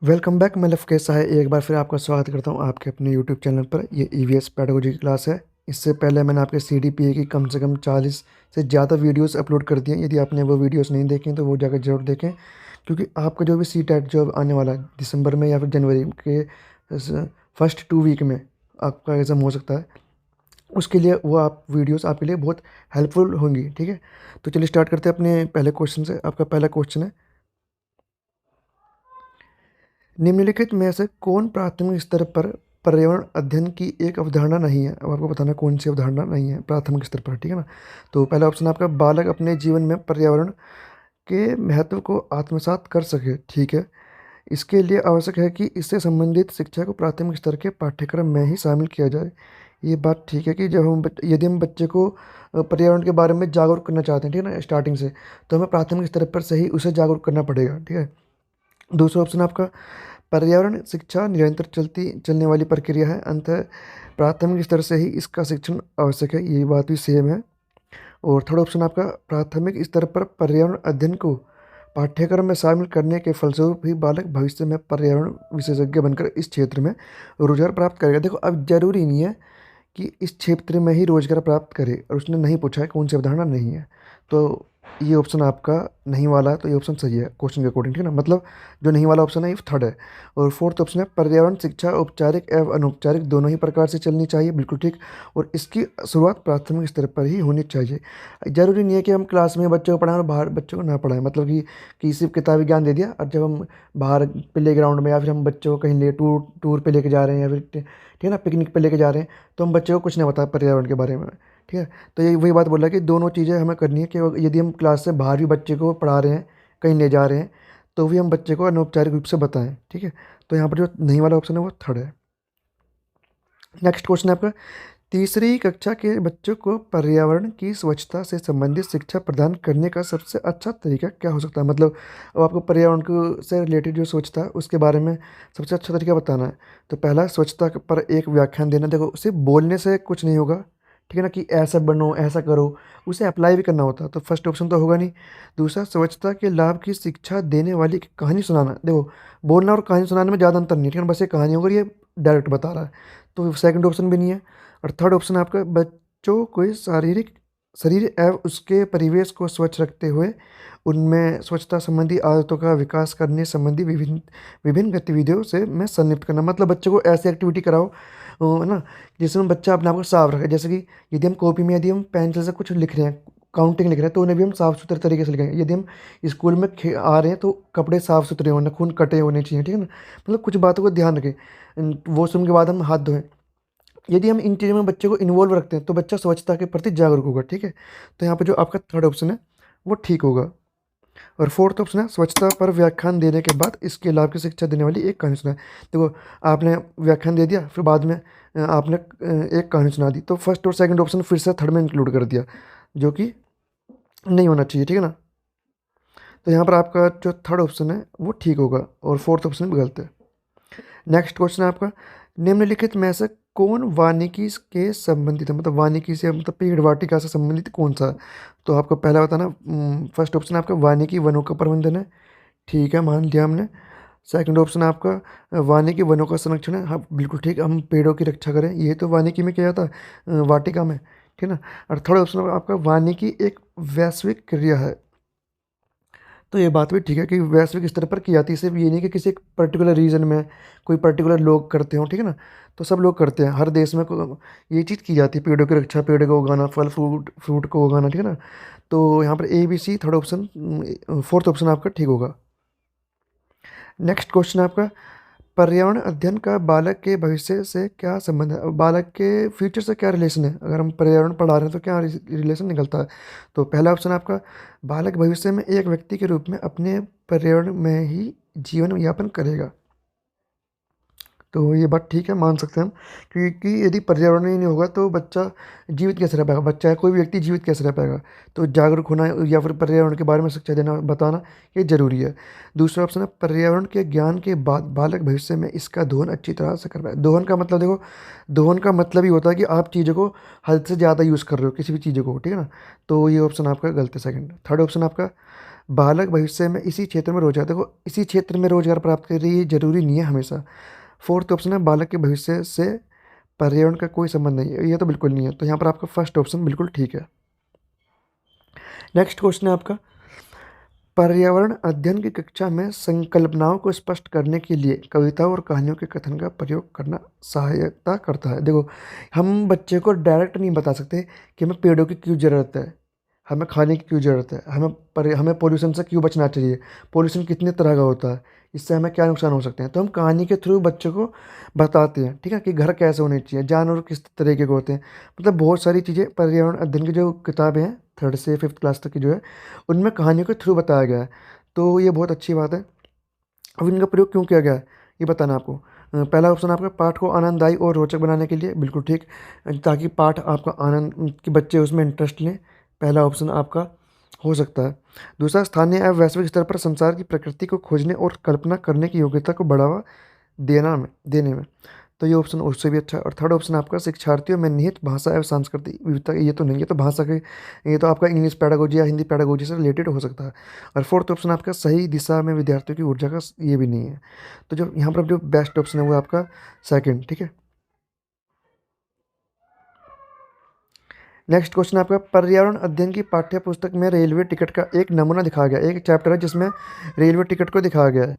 Welcome back. मैं लवकेश सहाय एक बार फिर आपका स्वागत करता हूं आपके अपने यूट्यूब चैनल पर। ये ईवीएस पेडागोजी की क्लास है। इससे पहले मैंने आपके सीडीपीए की कम से कम 40 से ज़्यादा वीडियोस अपलोड कर दिए हैं। यदि आपने वो वीडियोस नहीं देखे तो वो जाकर जरूर देखें, क्योंकि आपका जो भी सी टेट जो आने वाला है दिसंबर में या फिर जनवरी के फर्स्ट 2 वीक में आपका एग्ज़ाम हो सकता है, उसके लिए वो आप वीडियोस आपके लिए बहुत हेल्पफुल होंगी। ठीक है, तो चलिए स्टार्ट करते हैं अपने पहले क्वेश्चन से। आपका पहला क्वेश्चन है, निम्नलिखित में से कौन प्राथमिक स्तर पर पर्यावरण अध्ययन की एक अवधारणा नहीं है। अब आपको बताना कौन सी अवधारणा नहीं है प्राथमिक स्तर पर। ठीक है ना। तो पहला ऑप्शन आपका, बालक अपने जीवन में पर्यावरण के महत्व को आत्मसात कर सके। ठीक है, इसके लिए आवश्यक है कि इससे संबंधित शिक्षा को प्राथमिक स्तर के पाठ्यक्रम में ही शामिल किया जाए। ये बात ठीक है कि जब यदि हम बच्चे को पर्यावरण के बारे में जागरूक करना चाहते हैं, ठीक है ना, स्टार्टिंग से, तो हमें प्राथमिक स्तर पर से ही उसे जागरूक करना पड़ेगा। ठीक है। दूसरा ऑप्शन आपका, पर्यावरण शिक्षा निरंतर चलने वाली प्रक्रिया है, अतः प्राथमिक स्तर से ही इसका शिक्षण आवश्यक है। ये बात भी सेम है। और थर्ड ऑप्शन आपका, प्राथमिक स्तर पर पर्यावरण अध्ययन को पाठ्यक्रम में शामिल करने के फलस्वरूप ही बालक भविष्य में पर्यावरण विशेषज्ञ बनकर इस क्षेत्र में रोजगार प्राप्त करेगा। देखो, अब जरूरी नहीं है कि इस क्षेत्र में ही रोजगार प्राप्त करे, और उसने नहीं पूछा है कौन सी अवधारणा नहीं है, तो ये ऑप्शन आपका नहीं वाला है, तो ये ऑप्शन सही है क्वेश्चन के अकॉर्डिंग। ठीक है ना, मतलब जो नहीं वाला ऑप्शन है ये थर्ड है। और फोर्थ ऑप्शन है, पर्यावरण शिक्षा औपचारिक एवं अनौपचारिक दोनों ही प्रकार से चलनी चाहिए। बिल्कुल ठीक। और इसकी शुरुआत प्राथमिक स्तर पर ही होनी चाहिए। जरूरी नहीं है कि हम क्लास में बच्चों को पढ़ाएं और बाहर बच्चों को ना पढ़ाएं, मतलब कि सिर्फ किताबी ज्ञान दे दिया, और जब हम बाहर प्ले ग्राउंड में या फिर हम बच्चों को कहीं ले टूर टूर पे लेके जा रहे हैं या फिर ठीक है ना पिकनिक पे लेके जा रहे हैं, तो हम बच्चे को कुछ नहीं बता पर्यावरण के बारे में। ठीक है, तो ये वही बात बोल रहा है कि दोनों चीज़ें हमें करनी है कि यदि हम क्लास से बाहर भी बच्चे को पढ़ा रहे हैं, कहीं ले जा रहे हैं, तो भी हम बच्चे को अनौपचारिक रूप से बताएं। ठीक है, तो यहाँ पर जो नहीं वाला ऑप्शन है वो थर्ड है। नेक्स्ट क्वेश्चन है आपका, तीसरी कक्षा के बच्चों को पर्यावरण की स्वच्छता से संबंधित शिक्षा प्रदान करने का सबसे अच्छा तरीका क्या हो सकता है। मतलब अब आपको पर्यावरण को से रिलेटेड जो स्वच्छता है उसके बारे में सबसे अच्छा तरीका बताना है। तो पहला, स्वच्छता पर एक व्याख्यान देना। देखो, सिर्फ बोलने से कुछ नहीं होगा, ठीक है ना, कि ऐसा बनो ऐसा करो, उसे अप्लाई भी करना होता है, तो फर्स्ट ऑप्शन तो होगा नहीं। दूसरा, स्वच्छता के लाभ की शिक्षा देने वाली एक कहानी सुनाना। देखो, बोलना और कहानी सुनाने में ज़्यादा अंतर नहीं है, ठीक है ना, बस ये कहानी होगी, ये डायरेक्ट बता रहा है, तो सेकंड ऑप्शन भी नहीं है। और थर्ड ऑप्शन आपका, बच्चों को शरीर एवं उसके परिवेश को स्वच्छ रखते हुए उनमें स्वच्छता संबंधी आदतों का विकास करने संबंधी विभिन्न विभिन्न गतिविधियों से मैं संलिप्त करना। मतलब बच्चों को ऐसी एक्टिविटी कराओ, है ना, जिसमें बच्चा अपने आप को साफ रखे। जैसे कि यदि हम कॉपी में यदि हम पेंसिल से कुछ लिख रहे हैं, काउंटिंग लिख रहे हैं, तो उन्हें भी हम साफ सुथरे तरीके से लिखेंगे। यदि हम स्कूल में आ रहे हैं तो कपड़े साफ सुथरे होने, खून कटे होने चाहिए। ठीक है ना, मतलब कुछ बातों को ध्यान रखें। वॉशरूम के बाद हम हाथ धोएं। यदि हम इन चीज़ों में बच्चे को इन्वॉल्व रखते हैं तो बच्चा स्वच्छता के प्रति जागरूक होगा। ठीक है, तो यहाँ पे जो आपका थर्ड ऑप्शन है वो ठीक होगा। और फोर्थ ऑप्शन है, स्वच्छता पर व्याख्यान देने के बाद इसके लाभ की शिक्षा देने वाली एक कहानी सुनाए। देखो, आपने व्याख्यान दे दिया, फिर बाद में आपने एक कहानी सुना दी, तो फर्स्ट और सेकंड ऑप्शन फिर से थर्ड में इंक्लूड कर दिया, जो कि नहीं होना चाहिए। ठीक है ना, तो यहाँ पर आपका जो थर्ड ऑप्शन है वो ठीक होगा और फोर्थ ऑप्शन भी गलत है। नेक्स्ट क्वेश्चन है आपका, निम्नलिखित में से कौन वानिकी के संबंधित है। मतलब वानिकी से मतलब पेड़ वाटिका से संबंधित कौन सा है। तो आपको पहला बताना, फर्स्ट ऑप्शन आपका वानिकी वनों का प्रबंधन है। ठीक है, मान लिया हमने। सेकंड ऑप्शन आपका वानिकी वनों का संरक्षण है। हाँ बिल्कुल ठीक, हम पेड़ों की रक्षा करें, ये तो वानिकी में किया जाता है, वाटिका में। ठीक है ना। और थर्ड ऑप्शन आपका, वानिकी एक वैश्विक क्रिया है। तो ये बात भी ठीक है कि वैश्विक स्तर पर की जाती है, सिर्फ ये नहीं कि किसी एक पर्टिकुलर रीजन में कोई पर्टिकुलर लोग करते हो। ठीक है ना, तो सब लोग करते हैं, हर देश में ये चीज़ की जाती है, पेड़ों की रक्षा, पेड़ को उगाना, फल फ्रूट फ्रूट को उगाना। ठीक है ना, तो यहाँ पर A B C third option, fourth option आपका ठीक होगा। नेक्स्ट क्वेश्चन आपका, पर्यावरण अध्ययन का बालक के भविष्य से क्या संबंध है। अब बालक के फ्यूचर से क्या रिलेशन है, अगर हम पर्यावरण पढ़ा रहे हैं तो क्या रिलेशन निकलता है। तो पहला ऑप्शन आपका, बालक भविष्य में एक व्यक्ति के रूप में अपने पर्यावरण में ही जीवन यापन करेगा। तो ये बात ठीक है, मान सकते हैं हम, क्योंकि यदि पर्यावरण ही नहीं होगा तो बच्चा जीवित कैसे रह पाएगा, बच्चा है कोई भी व्यक्ति जीवित कैसे रह पाएगा। तो जागरूक होना या फिर पर्यावरण के बारे में शिक्षा देना, बताना, ये जरूरी है। दूसरा ऑप्शन है, पर्यावरण के ज्ञान के बाद बालक भविष्य में इसका दोहन अच्छी तरह से कर पाए। दोहन का मतलब देखो, दोहन का मतलब ही होता है कि आप चीज़ों को हद से ज़्यादा यूज़ कर रहे हो, किसी भी चीज़ों को। ठीक है ना, तो ये ऑप्शन आपका गलत है, सेकंड। थर्ड ऑप्शन आपका, बालक भविष्य में इसी क्षेत्र में रोजगार, देखो इसी क्षेत्र में रोजगार प्राप्त करे ये जरूरी नहीं है हमेशा। फोर्थ ऑप्शन है बालक के भविष्य से पर्यावरण का कोई संबंध नहीं है, ये तो बिल्कुल नहीं है, तो यहाँ पर आपका फर्स्ट ऑप्शन बिल्कुल ठीक है। नेक्स्ट क्वेश्चन है आपका, पर्यावरण अध्ययन की कक्षा में संकल्पनाओं को स्पष्ट करने के लिए कविताओं और कहानियों के कथन का प्रयोग करना सहायता करता है। देखो हम बच्चे को डायरेक्ट नहीं बता सकते कि हमें पेड़ों की क्यों ज़रूरत है, हमें खाने की क्यों ज़रूरत है, हमें पोल्यूशन से क्यों बचना चाहिए, पोल्यूशन कितने तरह का होता है, इससे हमें क्या नुकसान हो सकते हैं, तो हम कहानी के थ्रू बच्चों को बताते हैं, ठीक है, कि घर कैसे होने चाहिए, जानवर किस तरीके के होते हैं, मतलब बहुत सारी चीज़ें पर्यावरण अध्ययन की जो किताबें हैं 3rd से 5th क्लास तक की जो है उनमें कहानियों के थ्रू बताया गया है, तो ये बहुत अच्छी बात है। अब इनका प्रयोग क्यों किया गया है ये बताना आपको। पहला ऑप्शन आपका पाठ को आनंददायी और रोचक बनाने के लिए, बिल्कुल ठीक, ताकि पाठ आपका आनंद कि बच्चे उसमें इंटरेस्ट लें, पहला ऑप्शन आपका हो सकता है। दूसरा, स्थानीय एवं वैश्विक स्तर पर संसार की प्रकृति को खोजने और कल्पना करने की योग्यता को बढ़ावा देने में, तो ये ऑप्शन उससे भी अच्छा है। और थर्ड ऑप्शन आपका शिक्षार्थियों में निहित भाषा एवं सांस्कृतिक विविधता, ये तो नहीं है, तो भाषा के ये तो आपका इंग्लिश पैडागोजी या हिंदी पैडागोजी से रिलेटेड हो सकता है। और फोर्थ ऑप्शन आपका सही दिशा में विद्यार्थियों की ऊर्जा का, ये भी नहीं है, तो जो यहाँ पर जो बेस्ट ऑप्शन है वो आपका सेकंड, ठीक है। नेक्स्ट क्वेश्चन आपका, पर्यावरण अध्ययन की पाठ्य पुस्तक में रेलवे टिकट का एक नमूना दिखाया गया, एक चैप्टर है जिसमें रेलवे टिकट को दिखाया गया है।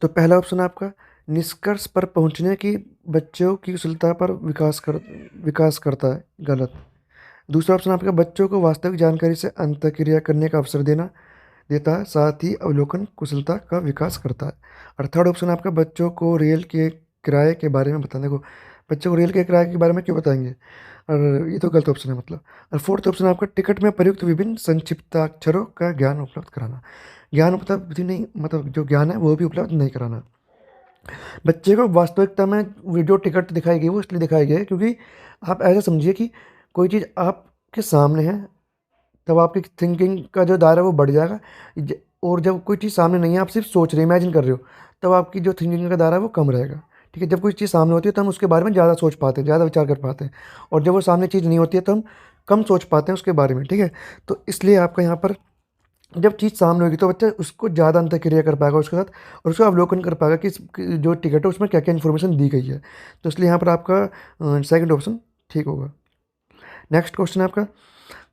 तो पहला ऑप्शन आपका निष्कर्ष पर पहुंचने की बच्चों की कुशलता पर विकास करता है, गलत। दूसरा ऑप्शन आपका बच्चों को वास्तविक जानकारी से अंतःक्रिया करने का अवसर देता है, साथ ही अवलोकन कुशलता का विकास करता है। और थर्ड ऑप्शन आपका बच्चों को रेल के किराए के बारे में बताने को, बच्चों को रेल के किराए के बारे में क्यों बताएंगे, और ये तो गलत ऑप्शन है मतलब। और फोर्थ ऑप्शन आपका टिकट में प्रयुक्त विभिन्न संक्षिप्ताक्षरों का ज्ञान उपलब्ध कराना, ज्ञान उपलब्ध नहीं, मतलब जो ज्ञान है वो भी उपलब्ध नहीं कराना। बच्चे को वास्तविकता में वीडियो टिकट दिखाई गई वो इसलिए दिखाई गई है क्योंकि आप ऐसा समझिए कि कोई चीज़ आपके सामने है तब आपकी थिंकिंग का जो दायरा है वो बढ़ जाएगा, और जब कोई चीज़ सामने नहीं है आप सिर्फ सोच रहे इमेजिन कर रहे हो तब आपकी जो थिंकिंग का दायरा है वो कम रहेगा, ठीक है। जब कोई चीज़ सामने होती है तो हम उसके बारे में ज़्यादा सोच पाते हैं, ज़्यादा विचार कर पाते हैं, और जब वो सामने चीज़ नहीं होती है तो हम कम सोच पाते हैं उसके बारे में, ठीक है। तो इसलिए आपका यहाँ पर जब चीज़ सामने होगी तो बच्चा उसको ज़्यादा अंतःक्रिया कर पाएगा उसके साथ, और उसका अवलोकन कर पाएगा कि जो टिकट है उसमें क्या क्या इन्फॉर्मेशन दी गई है, तो इसलिए यहाँ पर आपका सेकंड ऑप्शन ठीक होगा। नेक्स्ट क्वेश्चन है आपका,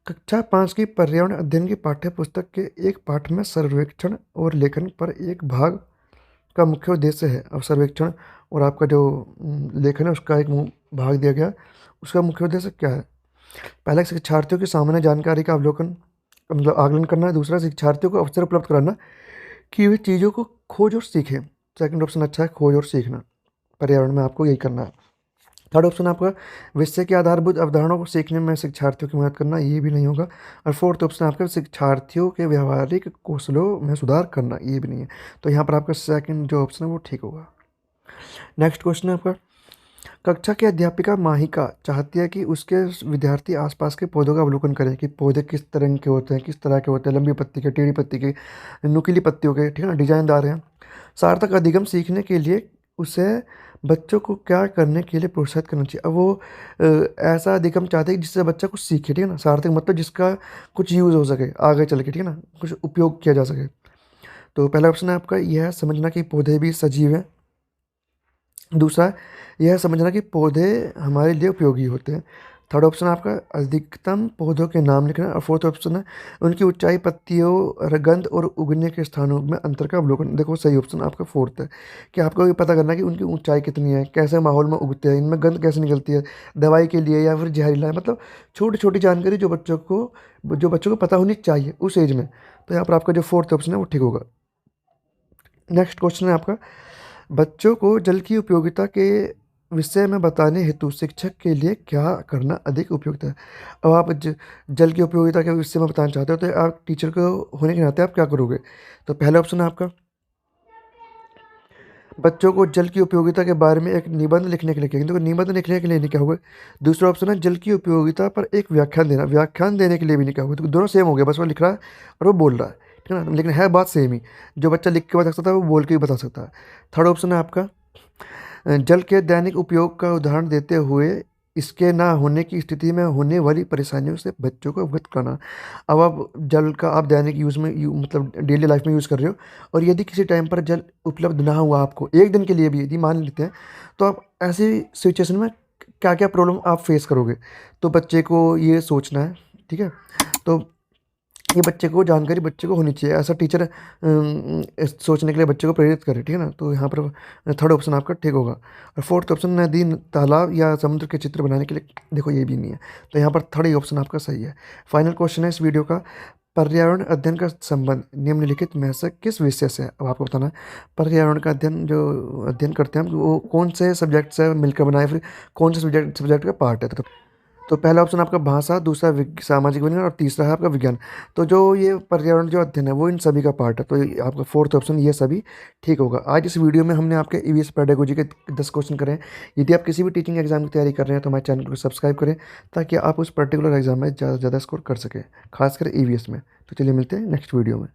कक्षा 5 की पर्यावरण अध्ययन की पाठ्य पुस्तक के एक पाठ में सर्वेक्षण और लेखन पर एक भाग का मुख्य उद्देश्य है। अब सर्वेक्षण और आपका जो लेखन है उसका एक भाग दिया गया, उसका मुख्य उद्देश्य क्या है। पहला, शिक्षार्थियों की सामान्य जानकारी का अवलोकन मतलब आकलन करना है। दूसरा, शिक्षार्थियों को अवसर उपलब्ध कराना कि वे चीज़ों को खोज और सीखें। सेकंड ऑप्शन अच्छा है, खोज और सीखना, पर्यावरण में आपको यही करना है। थर्ड ऑप्शन आपका विषय के आधारभूत अवधारणाओं को सीखने में शिक्षार्थियों की मदद करना, ये भी नहीं होगा। और फोर्थ ऑप्शन आपका शिक्षार्थियों के व्यावहारिक कौशलों में सुधार करना, ये भी नहीं है, तो यहाँ पर आपका सेकंड जो ऑप्शन है वो ठीक होगा। नेक्स्ट क्वेश्चन है आपका, कक्षा की अध्यापिका माहिका चाहती है कि उसके विद्यार्थी आसपास के पौधों का अवलोकन करें कि पौधे किस तरह के होते हैं, किस तरह के होते हैं, लंबी पत्ती के, टेढ़ी पत्ती के, नुकीली पत्तियों के, ठीक है ना, डिजाइनदार हैं। सार्थक अधिगम सीखने के लिए उसे बच्चों को क्या करने के लिए प्रोत्साहित करना चाहिए। अब वो ऐसा अधिगम चाहते हैं जिससे बच्चा कुछ सीखे, ठीक है ना, सार्थक मतलब जिसका कुछ यूज़ हो सके आगे चल के, ठीक है ना, कुछ उपयोग किया जा सके। तो पहला ऑप्शन है आपका यह है समझना कि पौधे भी सजीव हैं। दूसरा, यह समझना कि पौधे हमारे लिए उपयोगी होते हैं। थर्ड ऑप्शन आपका अधिकतम पौधों के नाम लिखना। और फोर्थ ऑप्शन है उनकी ऊंचाई, पत्तियों, गंध और उगने के स्थानों में अंतर का अवलोकन। देखो सही ऑप्शन आपका फोर्थ है कि आपको ये पता करना है कि उनकी ऊंचाई कितनी है, कैसे माहौल में उगते हैं, इनमें गंध कैसे निकलती है, दवाई के लिए या फिर जहरीला है, मतलब छोटी छोटी जानकारी जो बच्चों को पता होनी चाहिए उस एज में, तो यहाँ पर आपका जो फोर्थ ऑप्शन है वो ठीक होगा। नेक्स्ट क्वेश्चन है आपका, बच्चों को जल की उपयोगिता के विषय में बताने हेतु शिक्षक के लिए क्या करना अधिक उपयुक्त है। अब आप जल की उपयोगिता के विषय में बताना चाहते हो तो आप टीचर को होने के नाते आप क्या करोगे। तो पहला ऑप्शन है आपका बच्चों को जल की उपयोगिता के बारे में एक निबंध लिखने के लिए कहेंगे, तो निबंध लिखने के लिए नहीं क्या होगा। दूसरा ऑप्शन है जल की उपयोगिता पर एक व्याख्यान देना, व्याख्यान देने के लिए भी नहीं क्या होगा, तो दोनों सेम हो गया, बस वो लिख रहा है और वो बोल रहा है, ठीक है ना, लेकिन है बात सेम ही, जो बच्चा लिख के बता सकता है वो बोल के भी बता सकता है। थर्ड ऑप्शन है आपका जल के दैनिक उपयोग का उदाहरण देते हुए इसके ना होने की स्थिति में होने वाली परेशानियों से बच्चों को अवगत कराना। अब आप जल का आप दैनिक यूज़ में मतलब डेली लाइफ में यूज़ कर रहे हो और यदि किसी टाइम पर जल उपलब्ध ना हुआ आपको, 1 दिन के लिए भी यदि मान लेते हैं, तो आप ऐसी सिचुएशन में क्या-क्या प्रॉब्लम आप फेस करोगे? तो बच्चे को ये सोचना है, ठीक है? तो ये बच्चे को जानकारी बच्चे को होनी चाहिए। ऐसा टीचर इस सोचने के लिए बच्चे को प्रेरित करे, ठीक है ना? तो यहाँ पर थर्ड ऑप्शन आपका ठीक होगा। और फोर्थ ऑप्शन नदी, तालाब या समुद्र के चित्र बनाने के लिए, देखो ये भी नहीं है। तो यहाँ पर थर्ड ही ऑप्शन आपका सही है। फाइनल क्वेश्चन है इस वीडियो का, पर्यावरण अध्ययन का संबंध निम्नलिखित में से किस विषय से है? अब आपको बताना है पर्यावरण का अध्ययन जो अध्ययन करते हैं हम, वो कौन से सब्जेक्ट से मिलकर बना है, फिर कौन से सब्जेक्ट का पार्ट है? तो पहला ऑप्शन आपका भाषा, दूसरा सामाजिक विज्ञान और तीसरा है आपका विज्ञान। तो जो ये पर्यावरण जो अध्ययन है वो इन सभी का पार्ट है। तो ये आपका फोर्थ ऑप्शन ये सभी ठीक होगा। आज इस वीडियो में हमने आपके ईवीएस पेडागोजी के 10 क्वेश्चन करे हैं। यदि आप किसी भी टीचिंग एग्जाम की तैयारी कर रहे हैं तो हमारे चैनल को सब्सक्राइब करें, ताकि आप उस पर्टिकुलर एग्जाम में ज़्यादा से ज़्यादा स्कोर कर सकें, खासकर ईवीएस में। तो चलिए मिलते हैं नेक्स्ट वीडियो में।